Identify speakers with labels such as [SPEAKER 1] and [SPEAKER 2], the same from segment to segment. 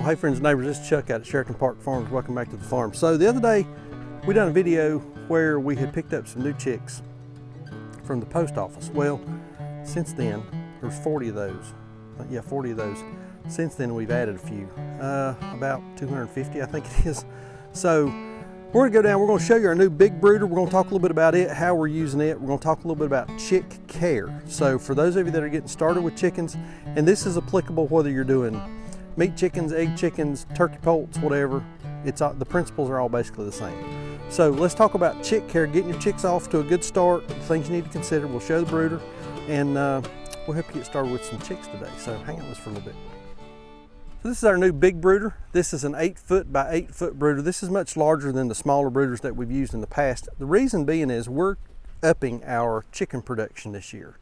[SPEAKER 1] Hey friends and neighbors, this is Chuck out at Sheraton Park Farms. Welcome back to the farm. So the other day we done a video where we had picked up some new chicks from the post office. Well, since then there's 40 of those. Yeah, 40 of those. Since then we've added a few, about 250 I think it is. So we're gonna go down, we're gonna show you our new big brooder. We're gonna talk a little bit about it, how we're using it. We're gonna talk a little bit about chick care. So for those of you that are getting started with chickens, and this is applicable whether you're doing meat chickens, egg chickens, turkey poults, whatever, the principles are all basically the same. So let's talk about chick care, getting your chicks off to a good start, things you need to consider. We'll show the brooder, and we'll help you get started with some chicks today. So hang on with us for a little bit. So this is our new big brooder. This is an 8-foot by 8-foot brooder. This is much larger than the smaller brooders that we've used in the past. The reason being is we're upping our chicken production this year.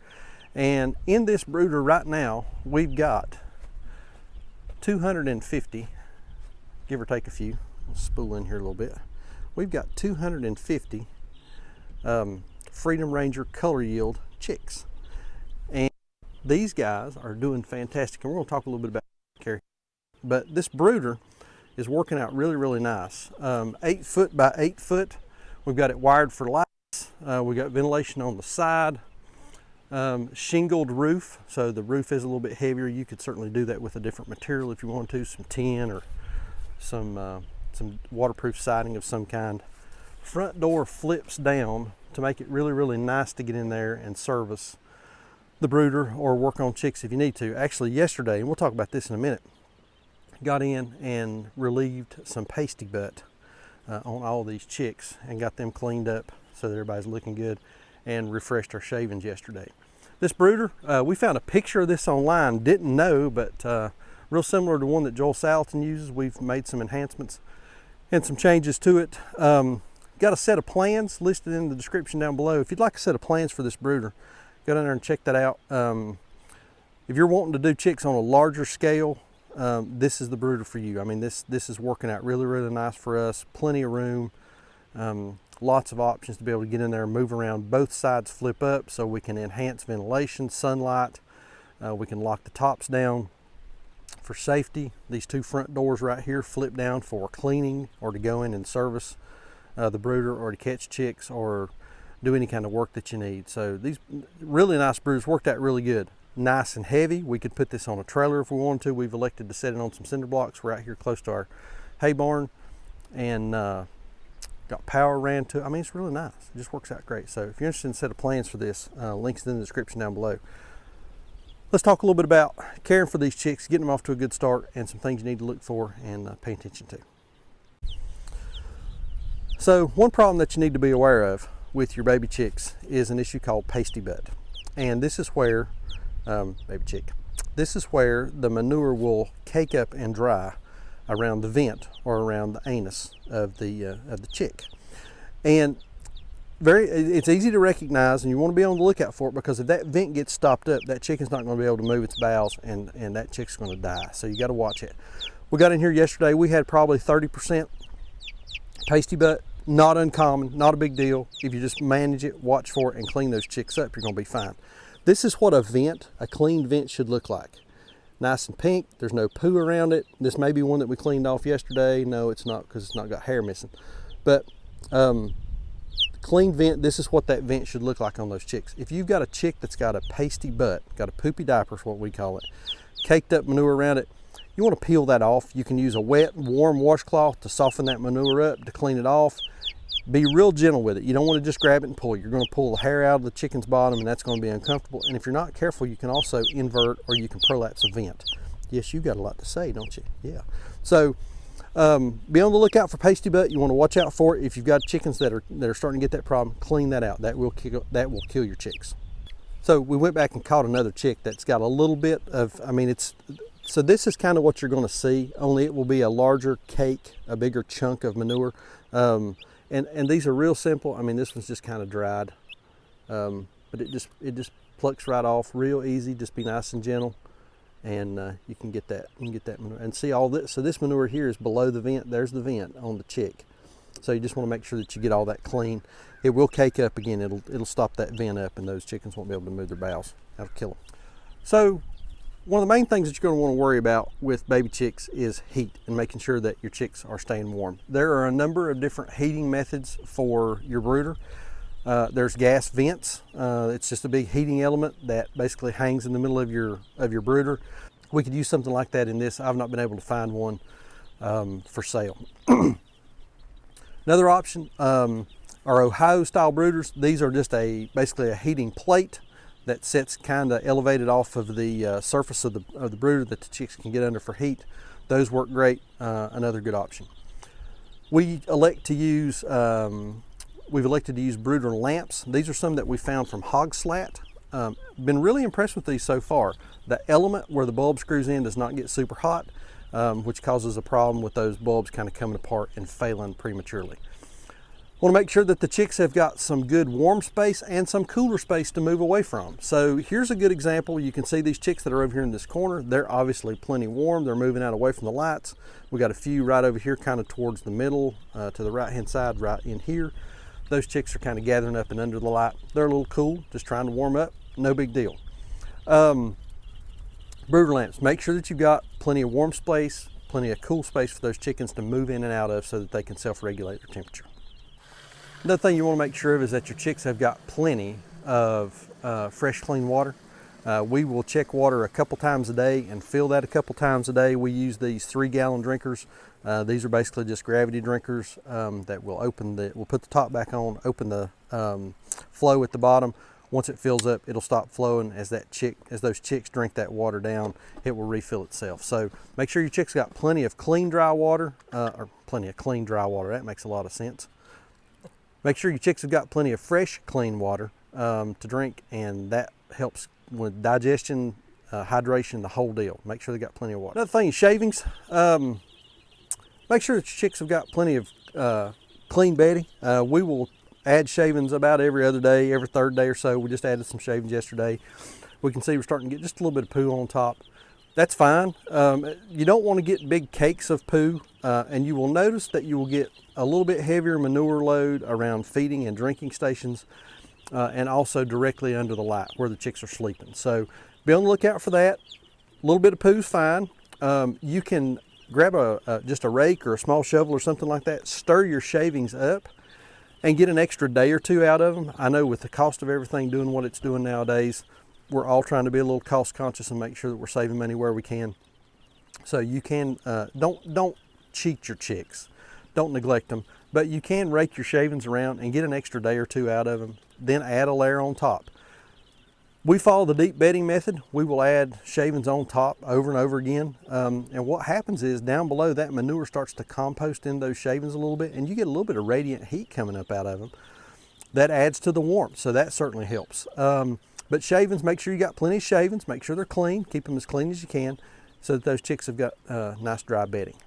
[SPEAKER 1] And in this brooder right now, we've got 250, give or take a few. I'll spool in here a little bit. We've got 250 Freedom Ranger color yield chicks. And these guys are doing fantastic. And we're gonna talk a little bit about care. But this brooder is working out really, really nice. 8-foot by 8-foot. We've got it wired for lights. We got ventilation on the side. Shingled roof, so the roof is a little bit heavier. You could certainly do that with a different material if you want to, some tin or some waterproof siding of some kind. Front door flips down to make it really, really nice to get in there and service the brooder or work on chicks if you need to. Actually, yesterday, and we'll talk about this in a minute, got in and relieved some Pasty Butt on all these chicks and got them cleaned up so that everybody's looking good, and refreshed our shavings yesterday. This brooder, we found a picture of this online, didn't know, but real similar to one that Joel Salatin uses. We've made some enhancements and some changes to it. Got a set of plans listed in the description down below. If you'd like a set of plans for this brooder, go down there and check that out. If you're wanting to do chicks on a larger scale, this is the brooder for you. I mean, this is working out really, really nice for us. Plenty of room. Lots of options to be able to get in there and move around. Both sides flip up so we can enhance ventilation, sunlight. We can lock the tops down for safety. These two front doors right here flip down for cleaning or to go in and service the brooder or to catch chicks or do any kind of work that you need. So these really nice brooders worked out really good. Nice and heavy. We could put this on a trailer if we wanted to. We've elected to set it on some cinder blocks right here close to our hay barn, and got power ran to it. I mean, it's really nice. It just works out great. So if you're interested in a set of plans for this, links in the description down below. Let's talk a little bit about caring for these chicks, getting them off to a good start, and some things you need to look for and pay attention to. So one problem that you need to be aware of with your baby chicks is an issue called Pasty Butt. And this is where, baby chick, this is where the manure will cake up and dry around the vent or around the anus of the chick. And it's easy to recognize, and you want to be on the lookout for it, because if that vent gets stopped up, that chicken's not going to be able to move its bowels, and that chick's going to die. So you got to watch it. We got in here yesterday, we had probably 30% Pasty Butt. Not uncommon, not a big deal. If you just manage it, watch for it, and clean those chicks up, you're going to be fine. This is what a vent, a clean vent, should look like. Nice and pink, there's no poo around it. This may be one that we cleaned off yesterday. No, it's not, because it's not got hair missing. But clean vent, this is what that vent should look like on those chicks. If you've got a chick that's got a pasty butt, got a poopy diaper is what we call it, caked up manure around it, you want to peel that off. You can use a wet, warm washcloth to soften that manure up, to clean it off. Be real gentle with it. You don't want to just grab it and pull. You're going to pull the hair out of the chicken's bottom, and that's going to be uncomfortable. And if you're not careful, you can also invert, or you can prolapse a vent. Yes, you got a lot to say, don't you? Yeah. So be on the lookout for Pasty Butt. You want to watch out for it. If you've got chickens that are starting to get that problem, clean that out. That will kill your chicks. So we went back and caught another chick that's got a little bit of, so this is kind of what you're going to see, only it will be a larger cake, a bigger chunk of manure. And these are real simple. I mean, this one's just kind of dried, but it just plucks right off, real easy. Just be nice and gentle, and you can get that manure. And see all this. So this manure here is below the vent. There's the vent on the chick. So you just want to make sure that you get all that clean. It will cake up again. It'll stop that vent up, and those chickens won't be able to move their bowels. That'll kill them. So One of the main things that you're going to want to worry about with baby chicks is heat and making sure that your chicks are staying warm. There are a number of different heating methods for your brooder. There's gas vents. It's just a big heating element that basically hangs in the middle of your brooder. We could use something like that in this. I've not been able to find one for sale. Another option are Ohio style brooders. These are just basically a heating plate that sits kind of elevated off of the surface of the brooder that the chicks can get under for heat. Those work great. Another good option. We've elected to use brooder lamps. These are some that we found from Hog Slat. Been really impressed with these so far. The element where the bulb screws in does not get super hot, which causes a problem with those bulbs kind of coming apart and failing prematurely. Want to make sure that the chicks have got some good warm space and some cooler space to move away from. So here's a good example. You can see these chicks that are over here in this corner. They're obviously plenty warm. They're moving out away from the lights. We got a few right over here kind of towards the middle to the right hand side right in here. Those chicks are kind of gathering up and under the light. They're a little cool, just trying to warm up. No big deal. Brooder lamps. Make sure that you've got plenty of warm space, plenty of cool space for those chickens to move in and out of so that they can self-regulate their temperature. Another thing you want to make sure of is that your chicks have got plenty of fresh, clean water. We will check water a couple times a day and fill that a couple times a day. We use these 3-gallon drinkers. These are basically just gravity drinkers that will we'll put the top back on, open the flow at the bottom. Once it fills up, it'll stop flowing. As those chicks drink that water down, it will refill itself. So make sure your chicks got plenty of clean, dry water, That makes a lot of sense. Make sure your chicks have got plenty of fresh, clean water to drink, and that helps with digestion, hydration, the whole deal. Make sure they got plenty of water. Another thing is shavings. Make sure that your chicks have got plenty of clean bedding. We will add shavings about every other day, every third day or so. We just added some shavings yesterday. We can see we're starting to get just a little bit of poo on top. That's fine. You don't want to get big cakes of poo, and you will notice that you will get a little bit heavier manure load around feeding and drinking stations, and also directly under the light where the chicks are sleeping. So be on the lookout for that. A little bit of poo is fine. You can grab just a rake or a small shovel or something like that, stir your shavings up, and get an extra day or two out of them. I know with the cost of everything doing what it's doing nowadays, we're all trying to be a little cost conscious and make sure that we're saving money where we can. So you can, don't cheat your chicks. Don't neglect them, but you can rake your shavings around and get an extra day or two out of them, then add a layer on top. We follow the deep bedding method. We will add shavings on top over and over again. And what happens is down below that manure starts to compost in those shavings a little bit, and you get a little bit of radiant heat coming up out of them. That adds to the warmth, so that certainly helps. But shavings, make sure you got plenty of shavings. Make sure they're clean. Keep them as clean as you can so that those chicks have got nice dry bedding.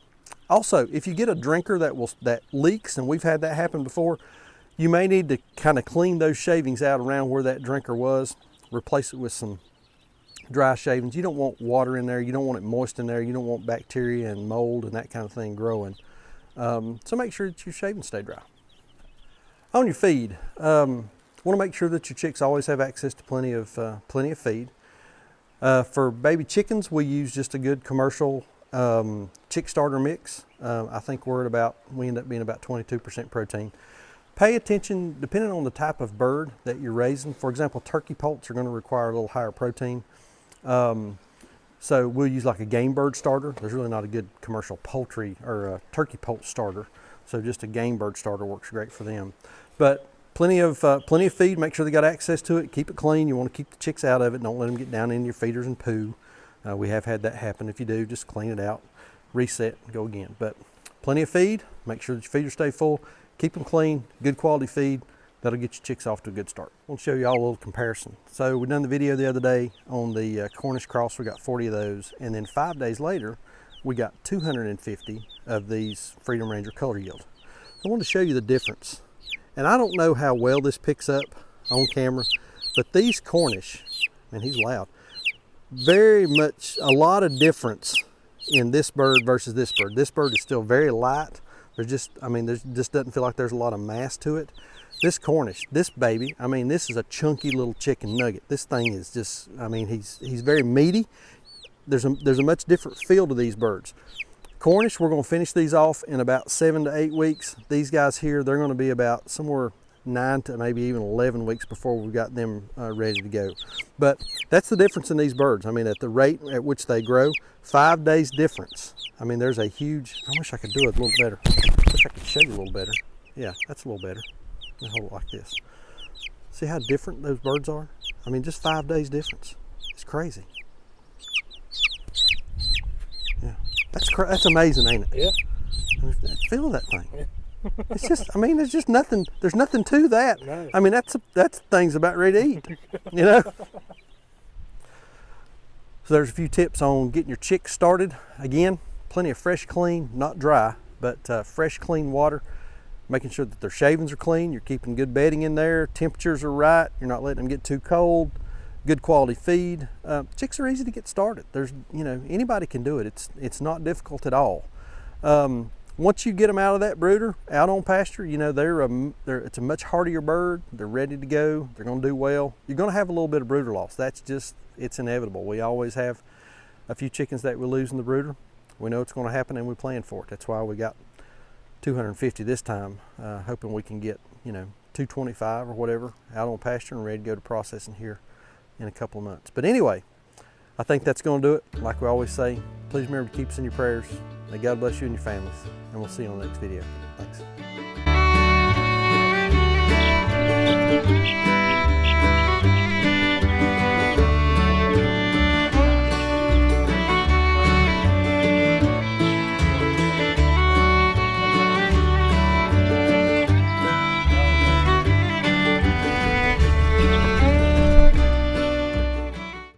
[SPEAKER 1] Also, if you get a drinker that leaks, and we've had that happen before, you may need to kind of clean those shavings out around where that drinker was. Replace it with some dry shavings. You don't want water in there. You don't want it moist in there. You don't want bacteria and mold and that kind of thing growing. So make sure that your shavings stay dry. On your feed, want to make sure that your chicks always have access to plenty of feed. For baby chickens, we use just a good commercial chick starter mix. I think we end up being about 22% protein. Pay attention, depending on the type of bird that you're raising. For example, turkey poults are going to require a little higher protein. So we'll use like a game bird starter. There's really not a good commercial poultry or turkey poult starter. So just a game bird starter works great for them. But plenty of feed. Make sure they got access to it. Keep it clean. You want to keep the chicks out of it. Don't let them get down in your feeders and poo. We have had that happen. If you do, just clean it out, reset, and go again. But plenty of feed. Make sure that your feeders stay full. Keep them clean, good quality feed. That'll get your chicks off to a good start. I'll show you all a little comparison. So we done the video the other day on the Cornish cross. We got 40 of those. And then 5 days later, we got 250 of these Freedom Ranger color yield. I want to show you the difference. And I don't know how well this picks up on camera, but these Cornish, man, he's loud, very much, a lot of difference in this bird versus this bird. This bird is still very light. There just doesn't feel like there's a lot of mass to it. This Cornish, this baby, this is a chunky little chicken nugget. This thing is just, he's very meaty. there's a much different feel to these birds. Cornish, we're going to finish these off in about 7 to 8 weeks. These guys here, they're going to be about somewhere 9 to maybe even 11 weeks before we've got them ready to go. But that's the difference in these birds. I mean, at the rate at which they grow, 5 days difference. I mean, there's a huge, I wish I could do it a little better. I wish I could show you a little better. Yeah, that's a little better. Let me hold it like this. See how different those birds are? I mean, just 5 days difference. It's crazy. Yeah, that's amazing, ain't it?
[SPEAKER 2] Yeah.
[SPEAKER 1] I mean, feel that thing. Yeah. It's just, I mean, there's just nothing, there's nothing to that.
[SPEAKER 2] No.
[SPEAKER 1] I mean, that's thing's about ready to eat, you know? So there's a few tips on getting your chicks started. Again, plenty of fresh, clean, not dry, but fresh, clean water. Making sure that their shavings are clean, you're keeping good bedding in there, temperatures are right, you're not letting them get too cold, good quality feed. Chicks are easy to get started. There's, you know, anybody can do it. It's not difficult at all. Once you get them out of that brooder, out on pasture, you know, it's a much hardier bird. They're ready to go. They're going to do well. You're going to have a little bit of brooder loss. That's just, it's inevitable. We always have a few chickens that we lose in the brooder. We know it's going to happen and we plan for it. That's why we got 250 this time, hoping we can get, you know, 225 or whatever out on pasture and ready to go to processing here in a couple of months. But anyway, I think that's going to do it. Like we always say, please remember to keep us in your prayers. May God bless you and your families, and we'll see you on the next video. Thanks.